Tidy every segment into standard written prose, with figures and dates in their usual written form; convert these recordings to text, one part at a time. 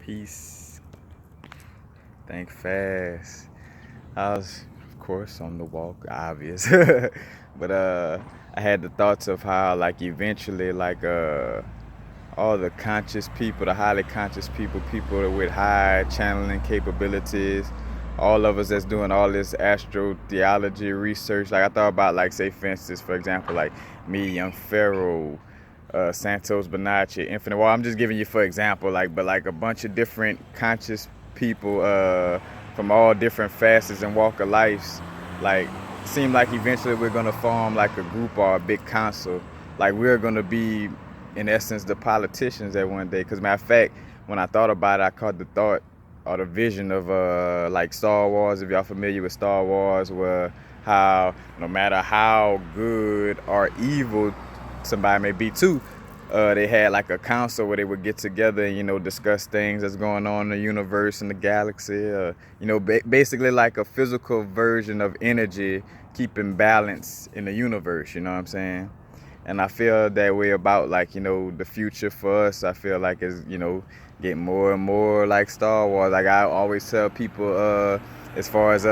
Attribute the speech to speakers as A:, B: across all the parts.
A: Peace. Think fast. I was, of course, on the walk, obvious. But I had the thoughts of how, like, eventually, like, all the conscious people, the highly conscious people, people with high channeling capabilities, all of us that's doing all this astrotheology research. Like, I thought about, like, say, for instance, for example, like me, Young Pharaoh, Santos Bonacci, Infinite Well, I'm just giving you for example, like, but like a bunch of different conscious people from all different facets and walk of lives. Like, seem like eventually we're gonna form like a group or a big council. Like, we're gonna be, in essence, the politicians at one day. Because matter of fact, when I thought about it, I caught the thought or the vision of like Star Wars. If y'all familiar with Star Wars, where how no matter how good or evil somebody may be too, they had like a council where they would get together and discuss things that's going on in the universe and the galaxy. Basically like a physical version of energy keeping balance in the universe. You know what I'm saying? And I feel that way about, like, the future for us. I feel like it's getting more and more like Star Wars. Like, I always tell people, as far as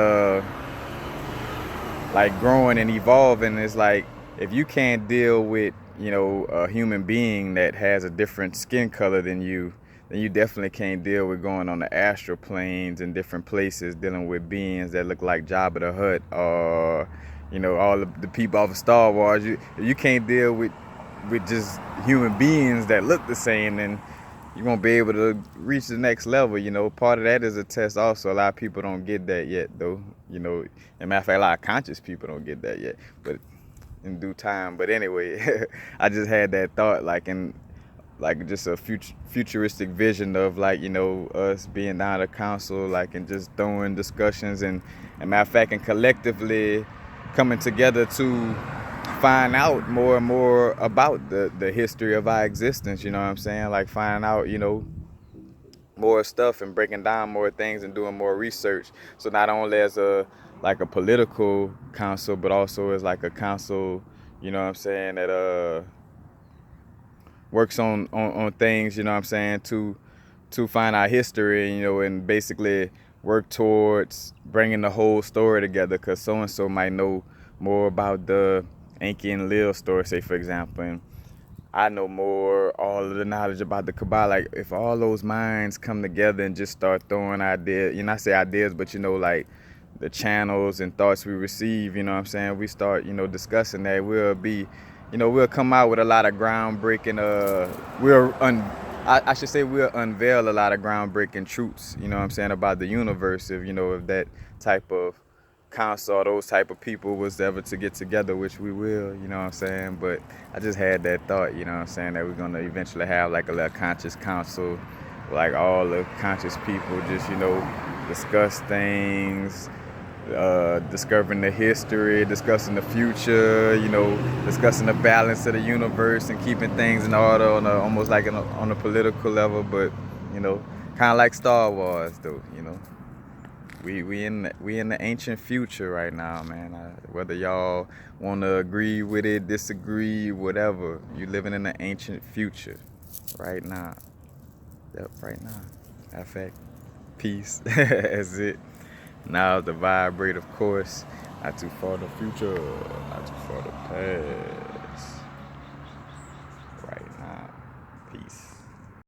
A: like growing and evolving, it's like, if you can't deal with a human being that has a different skin color than you, then you definitely can't deal with going on the astral planes and different places dealing with beings that look like Jabba the Hutt, or all of the people off of Star Wars. You can't deal with just human beings that look the same, then you won't be able to reach the next level. Part of that is a test also. A lot of people don't get that yet, though. And matter of fact, a lot of conscious people don't get that yet, but in due time. But anyway, I just had that thought, like, in like just a futuristic vision of, like, us being down at the council, like, and just throwing discussions and matter of fact, and collectively coming together to find out more and more about the history of our existence. You know what I'm saying? Like, finding out more stuff and breaking down more things and doing more research. So not only as a political council, but also as like a council, you know what I'm saying, that works on things, you know what I'm saying, to find our history, and basically work towards bringing the whole story together. Because so and so might know more about the Enki and Lil story, say, for example, and I know more, all of the knowledge about the Kabbalah. Like, if all those minds come together and just start throwing ideas, I say ideas, but like the channels and thoughts we receive, you know what I'm saying, we start, discussing that, we'll be, we'll come out with a lot of groundbreaking, I should say we'll unveil a lot of groundbreaking truths, you know what I'm saying, about the universe, if that type of council or those type of people was ever to get together, which we will, you know what I'm saying. But I just had that thought, you know what I'm saying, that we're gonna eventually have like a little conscious council, like all the conscious people just, discuss things, discovering the history, discussing the future, discussing the balance of the universe and keeping things in order on almost like on a political level, but kind of like Star Wars, though. We in the ancient future right now, man. Whether y'all want to agree with it, disagree, whatever, you living in the ancient future right now. Yep, right now. Matter of fact, peace. That's it. Now the vibrate, of course. Not too far the future, not too far the past.